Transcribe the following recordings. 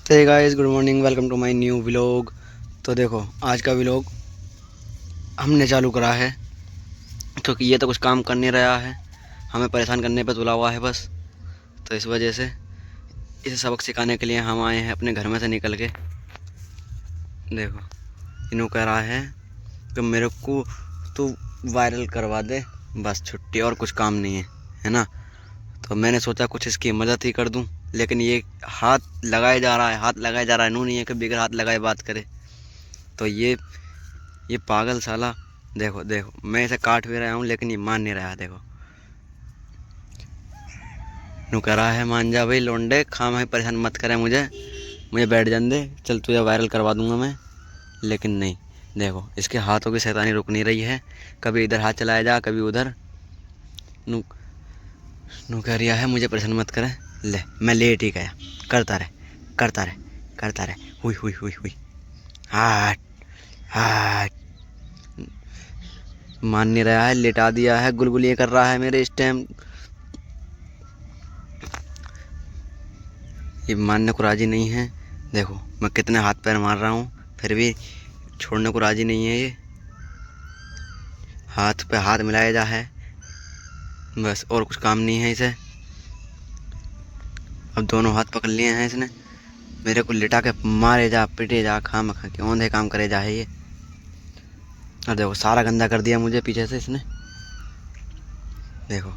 Hey guys, good morning, welcome to my new vlog. तो देखो, आज का व्लॉग हमने चालू करा है क्योंकि ये तो कुछ काम कर नहीं रहा है, हमें परेशान करने पे तुला हुआ है बस। तो इस वजह से इसे सबक सिखाने के लिए हम आए हैं अपने घर में से निकल के। देखो, इन्हों कह रहा है कि मेरे को तू वायरल करवा दे, बस छुट्टी, और कुछ काम नहीं है ना। तो मैंने सोचा कुछ इसकी मदद ही कर दूं, लेकिन ये हाथ लगाए जा रहा है, हाथ लगाए जा रहा है। नू नहीं है कि बिगड़ हाथ लगाए बात करे। तो ये पागल साला, देखो देखो, मैं इसे काट भी रहा हूँ लेकिन ये मान नहीं रहा। देखो, नू कह रहा है मान जा भाई लोंडे, खाम है परेशान मत करे मुझे बैठ जाने दे, चल तुझे वायरल करवा दूंगा मैं। लेकिन नहीं, देखो इसके हाथों की शैतानी रुक नहीं रही है, कभी इधर हाथ चलाया जा कभी उधर। नू नू कह रिया है मुझे परेशान मत करे। ले, मैं लेट ही गया, करता रहे करता रहे करता रहे, हुई हुई हुई हुई, हाट हाट। मान नहीं रहा है, लेटा दिया है, गुलगुलियाँ कर रहा है मेरे इस टाइम। ये मानने को राज़ी नहीं है। देखो मैं कितने हाथ पैर मार रहा हूँ, फिर भी छोड़ने को राज़ी नहीं है। ये हाथ पे हाथ मिलाया जा है बस, और कुछ काम नहीं है इसे। अब दोनों हाथ पकड़ लिए हैं इसने, मेरे को लिटा के मारे जा पिटे जा, खाम खा के औंधे काम करे जा है ये। और देखो सारा गंदा कर दिया मुझे पीछे से इसने। देखो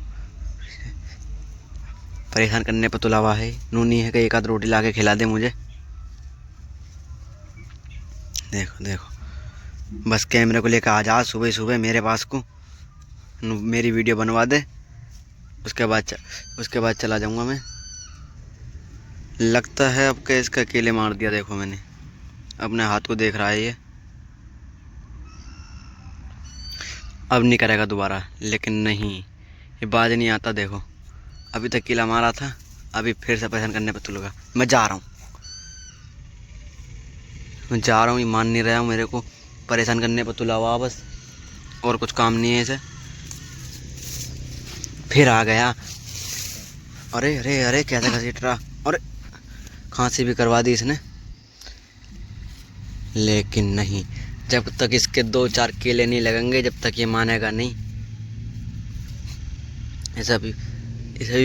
परेशान करने पर तुला हुआ है। नूनी है कि एक आध रोटी ला के खिला दे मुझे। देखो देखो, बस कैमरे को लेकर आ जा सुबह सुबह मेरे पास को, मेरी वीडियो बनवा दे, उसके बाद चला जाऊंगा मैं। लगता है अब के इसका अकेले मार दिया। देखो मैंने अपने हाथ को देख रहा है ये, अब नहीं करेगा दोबारा। लेकिन नहीं, ये बाज नहीं आता। देखो अभी तक अकेला मारा था, अभी फिर से परेशान करने पर तुलगा। मैं जा रहा हूँ, ये मान नहीं रहा हूँ, मेरे को परेशान करने पर तुला हुआ बस, और कुछ काम नहीं है इसे। फिर आ गया, अरे अरे अरे कैसे घसीट रहा, अरे खांसी भी करवा दी इसने। लेकिन नहीं, जब तक इसके 2-4 केले नहीं लगेंगे जब तक ये मानेगा नहीं। इसे भी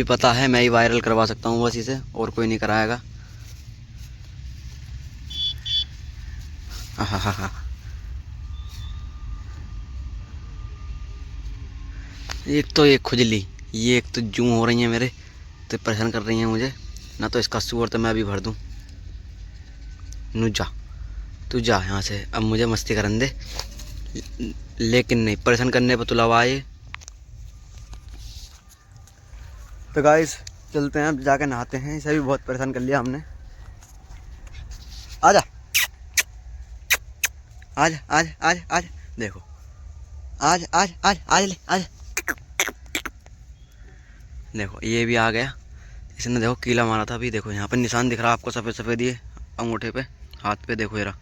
पता है मैं ही वायरल करवा सकता हूँ बस इसे, और कोई नहीं कराएगा। आहा, एक तो ये खुजली, ये एक तो जूं हो रही है मेरे, तो परेशान कर रही हैं मुझे ना। तो इसका सूअर तो मैं अभी भर दूँ। नू जा, तू जा यहाँ से, अब मुझे मस्ती करन दे। लेकिन नहीं, परेशान करने पर तुला हुआ ये। तो गाइस चलते हैं, अब जाके नहाते हैं, इसे भी बहुत परेशान कर लिया हमने। आजा आज आज आज आज, देखो आज आज आज आज ले आज। देखो ये भी आ गया, इसने देखो कीला मारा था अभी। देखो यहाँ पे निशान दिख रहा है आपको, सफ़ेद सफ़ेद ये अंगूठे पे, हाथ पे। देखो ये रहा,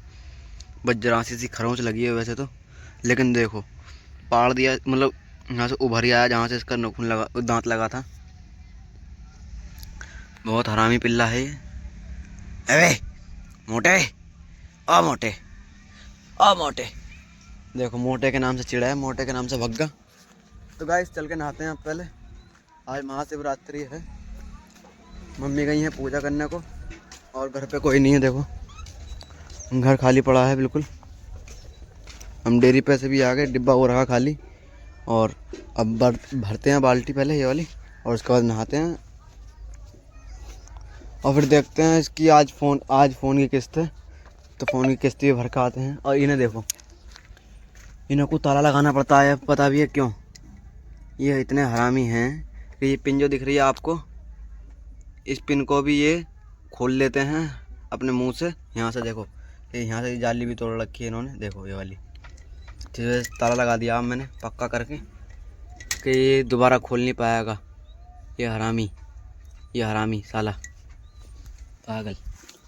बजरासी सी खरोंच लगी है वैसे तो, लेकिन देखो पाड़ दिया, मतलब यहाँ से उभर ही आया जहाँ से इसका नाखून लगा, दांत लगा था। बहुत हरामी पिल्ला है ये। अबे मोटे, ओ मोटे, ओ मोटे। देखो मोटे के नाम से चिड़ा है, मोटे के नाम से भग्गा। तो गाइस चल के नहाते हैं अब पहले। आज महाशिवरात्रि है, मम्मी गई हैं पूजा करने को, और घर पे कोई नहीं है। देखो घर खाली पड़ा है बिल्कुल। हम डेयरी पे से भी आ गए, डिब्बा हो रहा खाली। और अब भरते हैं बाल्टी पहले ये वाली, और उसके बाद नहाते हैं, और फिर देखते हैं इसकी आज फ़ोन की किस्त है, तो फ़ोन की किस्त भी भर के आते हैं। और इन्हें देखो, इन्हें को ताला लगाना पड़ता है, पता भी है क्यों। ये इतने हरामी हैं कि ये पिन जो दिख रही है आपको, इस पिन को भी ये खोल लेते हैं अपने मुंह से। यहाँ से देखो, ये यहाँ से जाली भी तोड़ रखी है इन्होंने। देखो ये वाली चीज़ ताला लगा दिया अब मैंने पक्का करके कि ये दोबारा खोल नहीं पाएगा। ये हरामी साला पागल।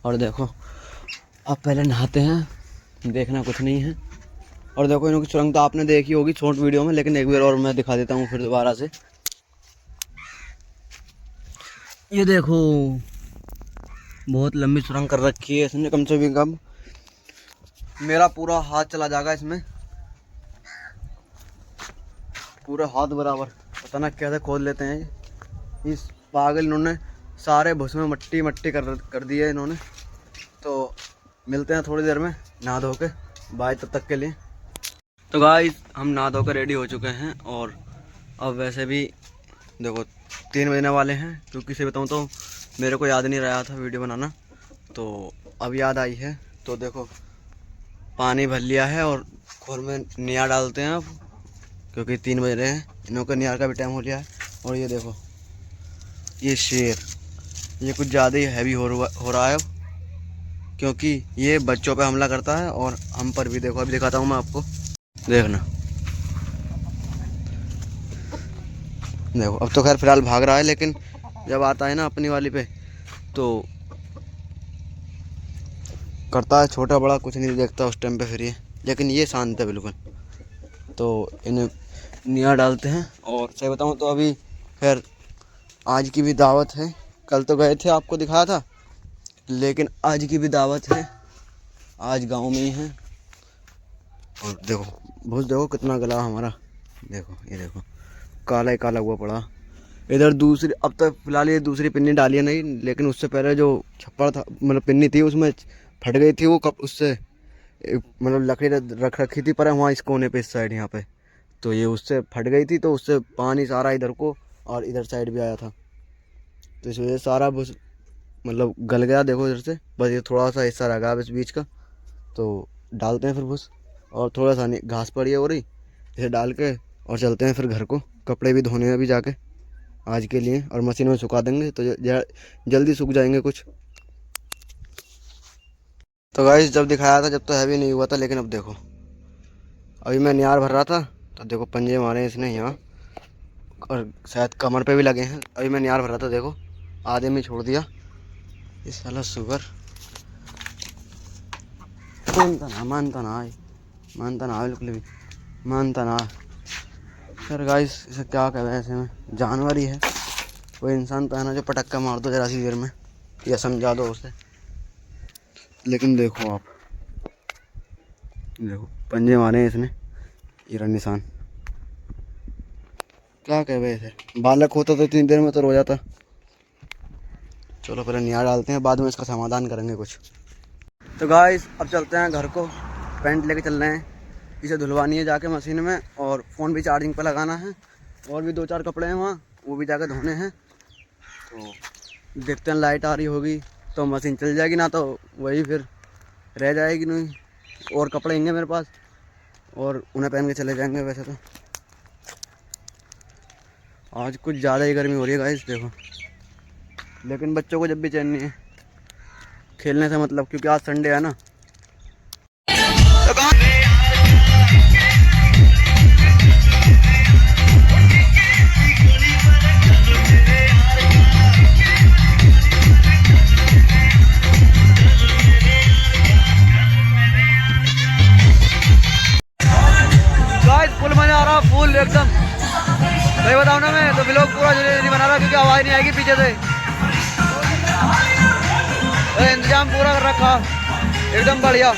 और देखो अब पहले नहाते हैं, देखना कुछ नहीं है। और देखो इनकी सुरंग तो आपने देखी होगी शॉर्ट वीडियो में, लेकिन एक बार और मैं दिखा देता हूँ फिर दोबारा से। ये देखो बहुत लंबी सुरंग कर रखी है इसने, कम से भी कम मेरा पूरा हाथ चला जाएगा इसमें, पूरा हाथ बराबर। पता ना कैसे खोद लेते हैं इस पागल, इन्होंने सारे भुस में मट्टी मट्टी कर दी है इन्होंने। तो मिलते हैं थोड़ी देर में नहा धो के, बाय तब तक के लिए। तो गाइस हम नहा धो के रेडी हो चुके हैं और अब वैसे भी देखो 3 बजने वाले हैं, क्योंकि से बताऊँ तो मेरे को याद नहीं रहा था वीडियो बनाना, तो अब याद आई है। तो देखो पानी भर लिया है और खोर में निया डालते हैं अब, क्योंकि 3 बज रहे हैं, इन्हों का नियार का भी टाइम हो गया है। और ये देखो ये शेर, ये कुछ ज़्यादा ही हैवी हो रहा है अब, क्योंकि ये बच्चों पे हमला करता है और हम पर भी। देखो अभी दिखाता हूँ मैं आपको, देखना। देखो अब तो खैर फिलहाल भाग रहा है, लेकिन जब आता है ना अपनी वाली पे तो करता है, छोटा बड़ा कुछ नहीं देखता उस टाइम पे फिर ये, लेकिन ये शांत है बिल्कुल। तो इन्हें निया डालते हैं। और सही बताऊँ तो अभी खैर आज की भी दावत है, कल तो गए थे आपको दिखाया था, लेकिन आज की भी दावत है, आज गांव में ही है। और देखो भूस देखो कितना गला हमारा, देखो ये देखो काला ही काला हुआ पड़ा। इधर दूसरी, अब तक फिलहाल ये दूसरी पिन्नी डाली है नहीं, लेकिन उससे पहले जो छप्पड़ था मतलब पिन्नी थी उसमें फट गई थी वो, कब उससे मतलब लकड़ी रख रखी थी पर वहाँ इस कोने पे इस साइड यहाँ पे, तो ये उससे फट गई थी, तो उससे पानी सारा इधर को और इधर साइड भी आया था, तो इस वजह से सारा भूस मतलब गल गया। देखो इधर से बस ये थोड़ा सा हिस्सा रह गया इस बीच का, तो डालते हैं फिर भूस। और थोड़ा सा घास पड़ी है हो रही, इसे डाल के और चलते हैं फिर घर को। कपड़े भी धोने हैं अभी जाके आज के लिए, और मशीन में सुखा देंगे तो जल्दी सूख जाएंगे कुछ। तो गाइस जब दिखाया था जब तो हैवी नहीं हुआ था, लेकिन अब देखो अभी मैं नियार भर रहा था तो देखो पंजे मारे इसने यहाँ, और शायद कमर पे भी लगे हैं। अभी मैं नियार भर रहा था, देखो आधे में छोड़ दिया। इस साला शुगर मानता ना बिल्कुल भी मानता ना। सर गाइस इसे क्या कह रहे हैं, ऐसे में जानवर ही है, कोई इंसान तो है ना जो पटक्का मार दो जरा सी देर में या समझा दो उसे। लेकिन देखो आप, देखो पंजे मारे हैं इसने, ये निशान। क्या कह रहे थे, बालक होता तो 3 देर में तो रो जाता। चलो पहले निया डालते हैं, बाद में इसका समाधान करेंगे कुछ। तो गाइस अब चलते हैं घर को, पैंट लेके चल रहे हैं, इसे धुलवानी है जाके मशीन में, और फ़ोन भी चार्जिंग पर लगाना है, और भी 2-4 कपड़े हैं वहाँ वो भी जाके धोने हैं। तो देखते हैं, लाइट आ रही होगी तो मशीन चल जाएगी, ना तो वही फिर रह जाएगी नहीं। और कपड़े होंगे मेरे पास और उन्हें पहन के चले जाएंगे। वैसे तो आज कुछ ज़्यादा ही गर्मी हो रही है गाइस देखो, लेकिन बच्चों को जब भी चैन नहीं है खेलने से मतलब, क्योंकि आज संडे है ना। फुल मजा आ रहा, फुल एकदम। सही बताऊँ ना मैं तो व्लॉग पूरा नहीं बना रहा, क्योंकि आवाज़ नहीं आएगी पीछे से। इंतजाम पूरा कर रखा एकदम बढ़िया।